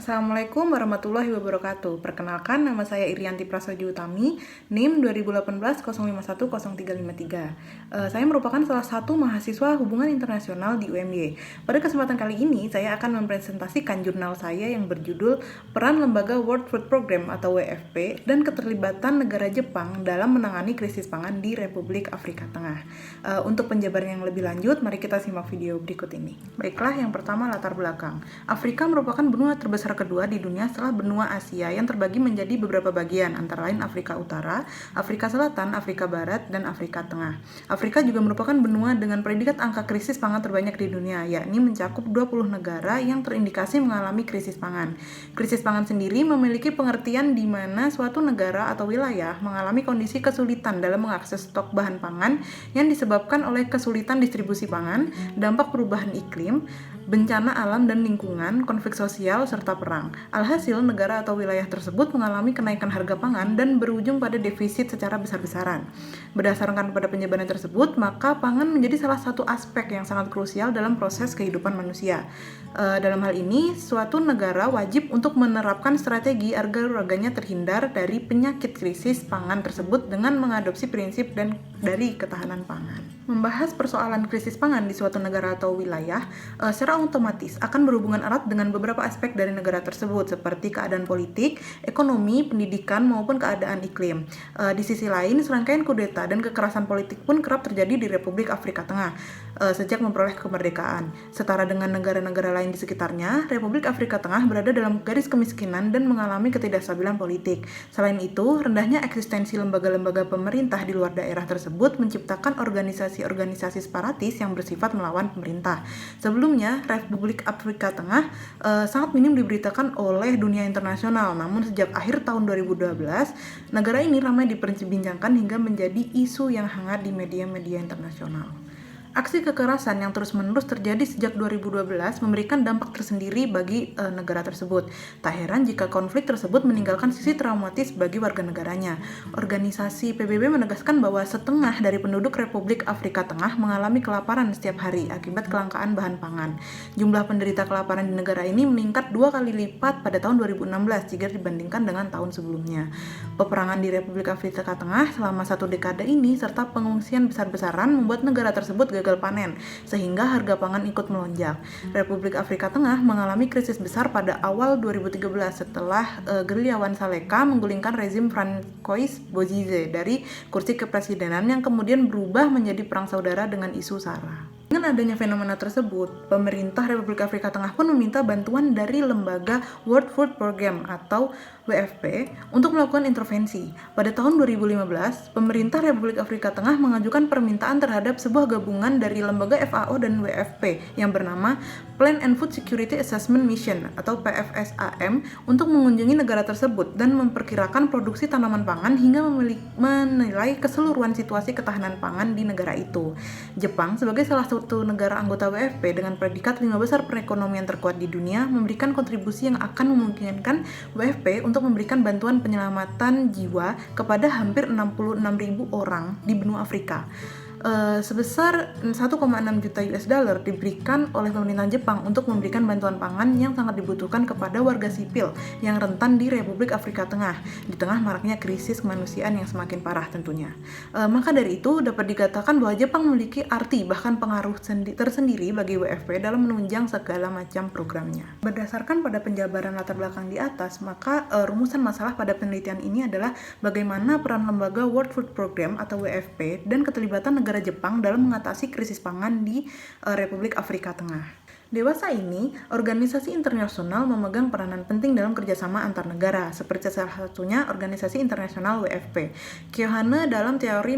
Assalamualaikum warahmatullahi wabarakatuh. Perkenalkan, nama saya Irianti Prasojo Utami, NIM 2018-051033. Saya merupakan salah satu mahasiswa hubungan internasional di UMY. Pada kesempatan kali ini, saya akan mempresentasikan jurnal saya yang berjudul Peran Lembaga World Food Program atau WFP dan keterlibatan negara Jepang dalam menangani krisis pangan di Republik Afrika Tengah. Untuk penjabaran yang lebih lanjut, mari kita simak video berikut ini. Baiklah, yang pertama latar belakang. Afrika merupakan benua terbesar kedua di dunia setelah benua Asia yang terbagi menjadi beberapa bagian, antara lain Afrika Utara, Afrika Selatan, Afrika Barat, dan Afrika Tengah. Afrika juga merupakan benua dengan predikat angka krisis pangan terbanyak di dunia, yakni mencakup 20 negara yang terindikasi mengalami krisis pangan. Krisis pangan sendiri memiliki pengertian di mana suatu negara atau wilayah mengalami kondisi kesulitan dalam mengakses stok bahan pangan yang disebabkan oleh kesulitan distribusi pangan, dampak perubahan iklim, bencana alam dan lingkungan, konflik sosial, serta perang. Alhasil, negara atau wilayah tersebut mengalami kenaikan harga pangan dan berujung pada defisit secara besar-besaran. Berdasarkan pada penjabaran tersebut, maka pangan menjadi salah satu aspek yang sangat krusial dalam proses kehidupan manusia. Dalam hal ini, suatu negara wajib untuk menerapkan strategi agar warganya terhindar dari penyakit krisis pangan tersebut dengan mengadopsi prinsip dan dari ketahanan pangan. Membahas persoalan krisis pangan di suatu negara atau wilayah secara otomatis akan berhubungan erat dengan beberapa aspek dari negara tersebut seperti keadaan politik, ekonomi, pendidikan, maupun keadaan iklim. Di sisi lain, serangkaian kudeta dan kekerasan politik pun kerap terjadi di Republik Afrika Tengah sejak memperoleh kemerdekaan. Setara dengan negara-negara lain di sekitarnya, Republik Afrika Tengah berada dalam garis kemiskinan dan mengalami ketidakstabilan politik. Selain itu, rendahnya eksistensi lembaga-lembaga pemerintah di luar daerah tersebut menciptakan organisasi separatis yang bersifat melawan pemerintah. Sebelumnya, Republik Afrika Tengah sangat minim diberitakan oleh dunia internasional, namun sejak akhir tahun 2012, negara ini ramai diperbincangkan hingga menjadi isu yang hangat di media-media internasional. Aksi kekerasan yang terus-menerus terjadi sejak 2012 memberikan dampak tersendiri bagi negara tersebut. Tak heran jika konflik tersebut meninggalkan sisi traumatis bagi warga negaranya. Organisasi PBB menegaskan bahwa setengah dari penduduk Republik Afrika Tengah mengalami kelaparan setiap hari akibat kelangkaan bahan pangan. Jumlah penderita kelaparan di negara ini meningkat 2 kali lipat pada tahun 2016 jika dibandingkan dengan tahun sebelumnya. Peperangan di Republik Afrika Tengah selama 1 dekade ini serta pengungsian besar-besaran membuat negara tersebut gagal panen, sehingga harga pangan ikut melonjak. Republik Afrika Tengah mengalami krisis besar pada awal 2013 setelah gerilyawan Saleka menggulingkan rezim Francois Bozize dari kursi kepresidenan yang kemudian berubah menjadi perang saudara dengan isu SARA. Dengan adanya fenomena tersebut, pemerintah Republik Afrika Tengah pun meminta bantuan dari lembaga World Food Program atau WFP untuk melakukan intervensi. Pada tahun 2015, pemerintah Republik Afrika Tengah mengajukan permintaan terhadap sebuah gabungan dari lembaga FAO dan WFP yang bernama Plan and Food Security Assessment Mission atau PFSAM untuk mengunjungi negara tersebut dan memperkirakan produksi tanaman pangan hingga menilai keseluruhan situasi ketahanan pangan di negara itu. Jepang sebagai salah satu negara anggota WFP dengan predikat 5 besar perekonomian terkuat di dunia memberikan kontribusi yang akan memungkinkan WFP untuk memberikan bantuan penyelamatan jiwa kepada hampir 66.000 orang di benua Afrika. Sebesar 1,6 juta US dollar diberikan oleh pemerintah Jepang untuk memberikan bantuan pangan yang sangat dibutuhkan kepada warga sipil yang rentan di Republik Afrika Tengah di tengah maraknya krisis kemanusiaan yang semakin parah tentunya. Maka dari itu dapat dikatakan bahwa Jepang memiliki arti bahkan pengaruh tersendiri bagi WFP dalam menunjang segala macam programnya. Berdasarkan pada penjabaran latar belakang di atas, maka rumusan masalah pada penelitian ini adalah bagaimana peran lembaga World Food Program atau WFP dan keterlibatan negara Jepang dalam mengatasi krisis pangan di Republik Afrika Tengah. Dewasa ini, organisasi internasional memegang peranan penting dalam kerjasama antar negara, seperti salah satunya Organisasi Internasional WFP. Keohane dalam teori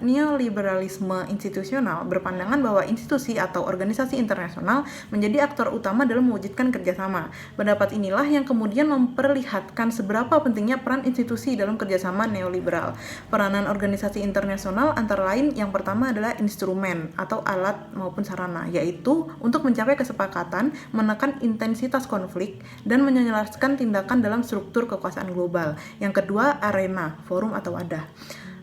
neoliberalisme institusional berpandangan bahwa institusi atau organisasi internasional menjadi aktor utama dalam mewujudkan kerjasama. Pendapat inilah yang kemudian memperlihatkan seberapa pentingnya peran institusi dalam kerjasama neoliberal. Peranan organisasi internasional antara lain yang pertama adalah instrumen atau alat maupun sarana, yaitu untuk mencapai kesepakatan, menekan intensitas konflik, dan menyelaraskan tindakan dalam struktur kekuasaan global. Yang kedua, arena, forum atau wadah.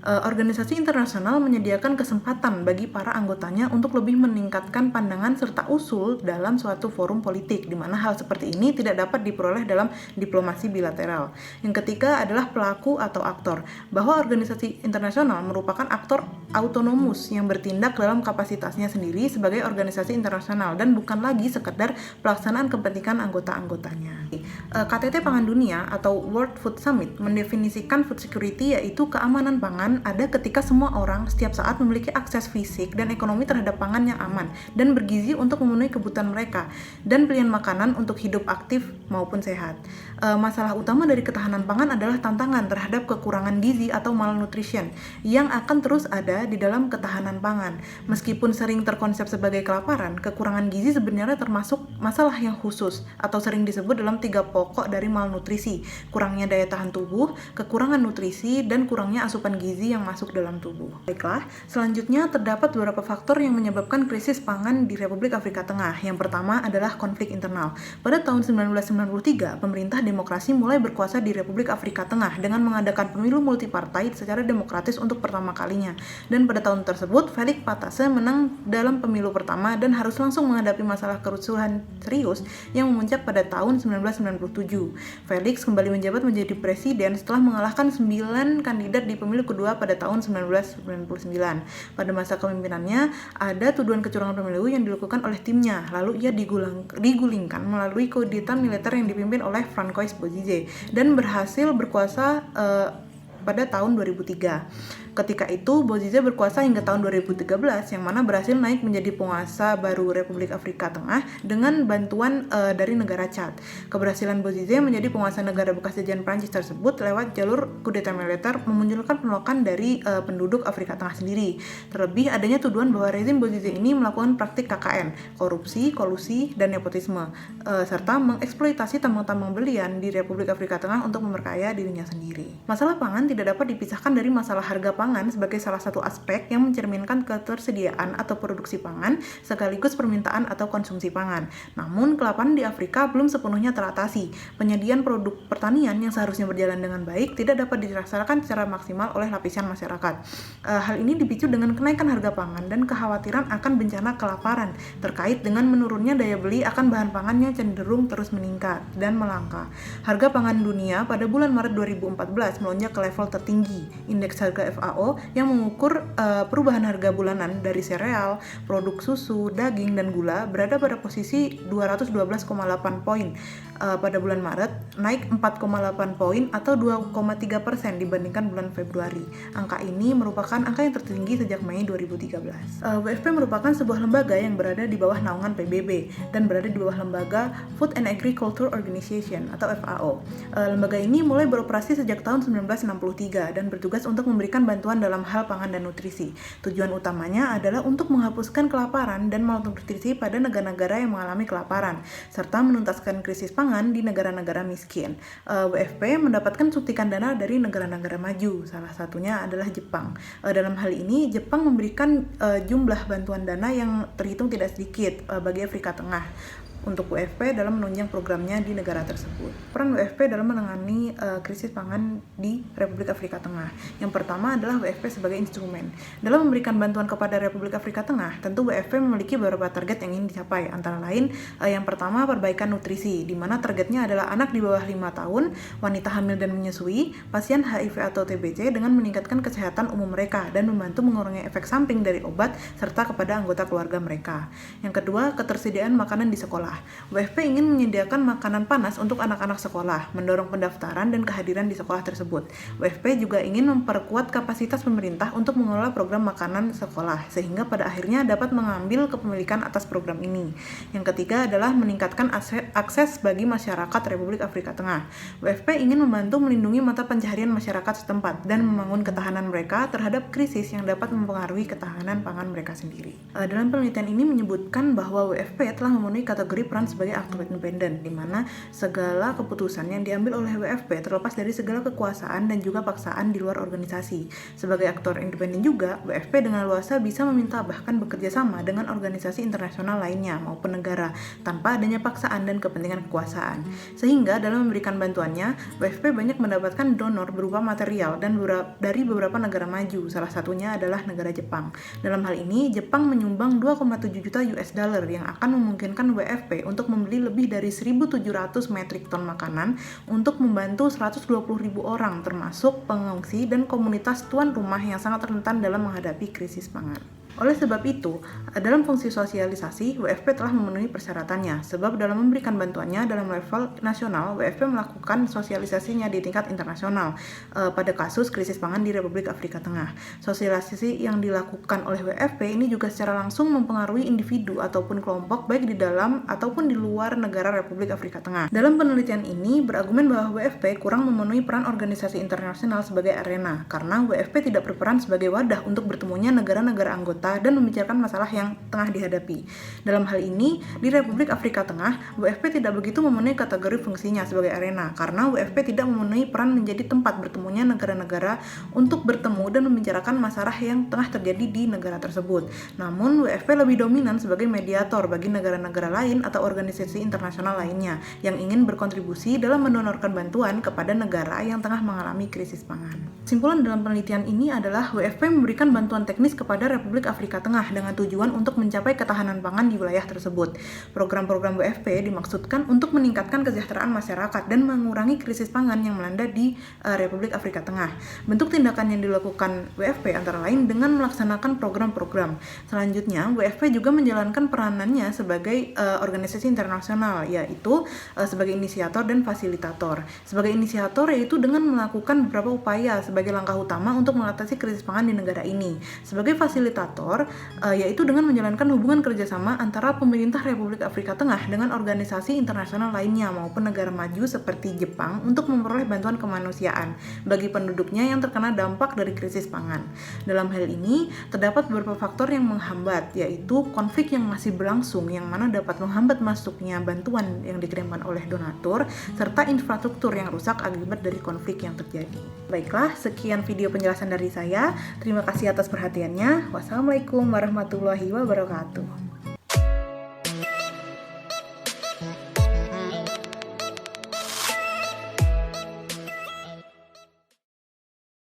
Organisasi internasional menyediakan kesempatan bagi para anggotanya untuk lebih meningkatkan pandangan serta usul dalam suatu forum politik, di mana hal seperti ini tidak dapat diperoleh dalam diplomasi bilateral. Yang ketiga adalah pelaku atau aktor, bahwa organisasi internasional merupakan aktor autonomus yang bertindak dalam kapasitasnya sendiri sebagai organisasi internasional dan bukan lagi sekedar pelaksanaan kepentingan anggota-anggotanya. KTT Pangan Dunia atau World Food Summit mendefinisikan food security yaitu keamanan pangan ada ketika semua orang setiap saat memiliki akses fisik dan ekonomi terhadap pangan yang aman dan bergizi untuk memenuhi kebutuhan mereka dan pilihan makanan untuk hidup aktif maupun sehat. Masalah utama dari ketahanan pangan adalah tantangan terhadap kekurangan gizi atau malnutrition yang akan terus ada di dalam ketahanan pangan. Meskipun sering terkonsep sebagai kelaparan, kekurangan gizi sebenarnya termasuk masalah yang khusus atau sering disebut dalam 3 pokok dari malnutrisi: kurangnya daya tahan tubuh, kekurangan nutrisi, dan kurangnya asupan gizi yang masuk dalam tubuh. Baiklah, selanjutnya terdapat beberapa faktor yang menyebabkan krisis pangan di Republik Afrika Tengah. Yang pertama adalah konflik internal. Pada tahun 1993, pemerintah demokrasi mulai berkuasa di Republik Afrika Tengah dengan mengadakan pemilu multipartai secara demokratis untuk pertama kalinya. Dan pada tahun tersebut, Felix Patasse menang dalam pemilu pertama dan harus langsung menghadapi masalah kerusuhan serius yang memuncak pada tahun 1997. Felix kembali menjabat menjadi presiden setelah mengalahkan 9 kandidat di pemilu kedua pada tahun 1999. Pada masa kepemimpinannya, ada tuduhan kecurangan pemilu yang dilakukan oleh timnya, lalu ia digulingkan melalui kudeta militer yang dipimpin oleh Francois Bozizé dan berhasil berkuasa pada tahun 2003. Ketika itu, Bozizé berkuasa hingga tahun 2013, yang mana berhasil naik menjadi penguasa baru Republik Afrika Tengah dengan bantuan dari negara Chad. Keberhasilan Bozizé menjadi penguasa negara bekas jajahan Prancis tersebut lewat jalur kudeta militer memunculkan penolakan dari penduduk Afrika Tengah sendiri. Terlebih adanya tuduhan bahwa rezim Bozizé ini melakukan praktik KKN, korupsi, kolusi, dan nepotisme, serta mengeksploitasi tambang-tambang berlian di Republik Afrika Tengah untuk memperkaya dirinya sendiri. Masalah pangan tidak dapat dipisahkan dari masalah harga pangan sebagai salah satu aspek yang mencerminkan ketersediaan atau produksi pangan sekaligus permintaan atau konsumsi pangan. Namun, kelaparan di Afrika belum sepenuhnya teratasi. Penyediaan produk pertanian yang seharusnya berjalan dengan baik tidak dapat dirasakan secara maksimal oleh lapisan masyarakat. Hal ini dipicu dengan kenaikan harga pangan dan kekhawatiran akan bencana kelaparan terkait dengan menurunnya daya beli akan bahan pangan yang cenderung terus meningkat dan melangka. Harga pangan dunia pada bulan Maret 2014 melonjak ke level tertinggi. Indeks harga FAO yang mengukur perubahan harga bulanan dari sereal, produk susu, daging, dan gula berada pada posisi 212,8 poin pada bulan Maret, naik 4,8 poin atau 2,3% dibandingkan bulan Februari. Angka ini merupakan angka yang tertinggi sejak Mei 2013. WFP merupakan sebuah lembaga yang berada di bawah naungan PBB dan berada di bawah lembaga Food and Agriculture Organization atau FAO. Lembaga ini mulai beroperasi sejak tahun 1963 dan bertugas untuk memberikan bantuan dalam hal pangan dan nutrisi. Tujuan utamanya adalah untuk menghapuskan kelaparan dan malnutrisi pada negara-negara yang mengalami kelaparan, serta menuntaskan krisis pangan di negara-negara miskin. WFP mendapatkan suntikan dana dari negara-negara maju, salah satunya adalah Jepang. Dalam hal ini, Jepang memberikan jumlah bantuan dana yang terhitung tidak sedikit bagi Afrika Tengah untuk WFP dalam menunjang programnya di negara tersebut. Peran WFP dalam menangani krisis pangan di Republik Afrika Tengah. Yang pertama adalah WFP sebagai instrumen. Dalam memberikan bantuan kepada Republik Afrika Tengah, tentu WFP memiliki beberapa target yang ingin dicapai. Antara lain, yang pertama perbaikan nutrisi, di mana targetnya adalah anak di bawah 5 tahun, wanita hamil dan menyusui, pasien HIV atau TBC dengan meningkatkan kesehatan umum mereka dan membantu mengurangi efek samping dari obat serta kepada anggota keluarga mereka. Yang kedua, ketersediaan makanan di sekolah. WFP ingin menyediakan makanan panas untuk anak-anak sekolah, mendorong pendaftaran dan kehadiran di sekolah tersebut. WFP juga ingin memperkuat kapasitas pemerintah untuk mengelola program makanan sekolah, sehingga pada akhirnya dapat mengambil kepemilikan atas program ini. Yang ketiga adalah meningkatkan akses bagi masyarakat Republik Afrika Tengah. WFP ingin membantu melindungi mata pencaharian masyarakat setempat dan membangun ketahanan mereka terhadap krisis yang dapat mempengaruhi ketahanan pangan mereka sendiri. Dalam penelitian ini menyebutkan bahwa WFP telah memenuhi kategori memberi peran sebagai aktor independen, di mana segala keputusan yang diambil oleh WFP terlepas dari segala kekuasaan dan juga paksaan di luar organisasi. Sebagai aktor independen juga, WFP dengan luasa bisa meminta bahkan bekerja sama dengan organisasi internasional lainnya maupun negara tanpa adanya paksaan dan kepentingan kekuasaan. Sehingga dalam memberikan bantuannya, WFP banyak mendapatkan donor berupa material dan dari beberapa negara maju, salah satunya adalah negara Jepang. Dalam hal ini, Jepang menyumbang 2,7 juta US dollar yang akan memungkinkan WFP untuk membeli lebih dari 1.700 metrik ton makanan untuk membantu 120.000 orang termasuk pengungsi dan komunitas tuan rumah yang sangat rentan dalam menghadapi krisis pangan. Oleh sebab itu, dalam fungsi sosialisasi, WFP telah memenuhi persyaratannya, sebab dalam memberikan bantuannya dalam level nasional, WFP melakukan sosialisasinya di tingkat internasional pada kasus krisis pangan di Republik Afrika Tengah. Sosialisasi yang dilakukan oleh WFP ini juga secara langsung mempengaruhi individu ataupun kelompok baik di dalam ataupun di luar negara Republik Afrika Tengah. Dalam penelitian ini berargumen bahwa WFP kurang memenuhi peran organisasi internasional sebagai arena, karena WFP tidak berperan sebagai wadah untuk bertemunya negara-negara anggota dan membicarakan masalah yang tengah dihadapi. Dalam hal ini, di Republik Afrika Tengah, WFP tidak begitu memenuhi kategori fungsinya sebagai arena, karena WFP tidak memenuhi peran menjadi tempat bertemunya negara-negara untuk bertemu dan membicarakan masalah yang tengah terjadi di negara tersebut. Namun, WFP lebih dominan sebagai mediator bagi negara-negara lain atau organisasi internasional lainnya yang ingin berkontribusi dalam mendonorkan bantuan kepada negara yang tengah mengalami krisis pangan. Kesimpulan dalam penelitian ini adalah WFP memberikan bantuan teknis kepada Republik Afrika Tengah dengan tujuan untuk mencapai ketahanan pangan di wilayah tersebut. Program-program WFP dimaksudkan untuk meningkatkan kesejahteraan masyarakat dan mengurangi krisis pangan yang melanda di Republik Afrika Tengah. Bentuk tindakan yang dilakukan WFP antara lain dengan melaksanakan program-program. Selanjutnya, WFP juga menjalankan peranannya sebagai organisasi internasional, yaitu sebagai inisiator dan fasilitator. Sebagai inisiator yaitu dengan melakukan beberapa upaya sebagai langkah utama untuk mengatasi krisis pangan di negara ini. Sebagai fasilitator, yaitu dengan menjalankan hubungan kerjasama antara pemerintah Republik Afrika Tengah dengan organisasi internasional lainnya maupun negara maju seperti Jepang untuk memperoleh bantuan kemanusiaan bagi penduduknya yang terkena dampak dari krisis pangan. Dalam hal ini, terdapat beberapa faktor yang menghambat, yaitu konflik yang masih berlangsung yang mana dapat menghambat masuknya bantuan yang dikirimkan oleh donatur, serta infrastruktur yang rusak akibat dari konflik yang terjadi. Baiklah, sekian video penjelasan dari saya. Terima kasih atas perhatiannya. Wassalamualaikum warahmatullahi wabarakatuh.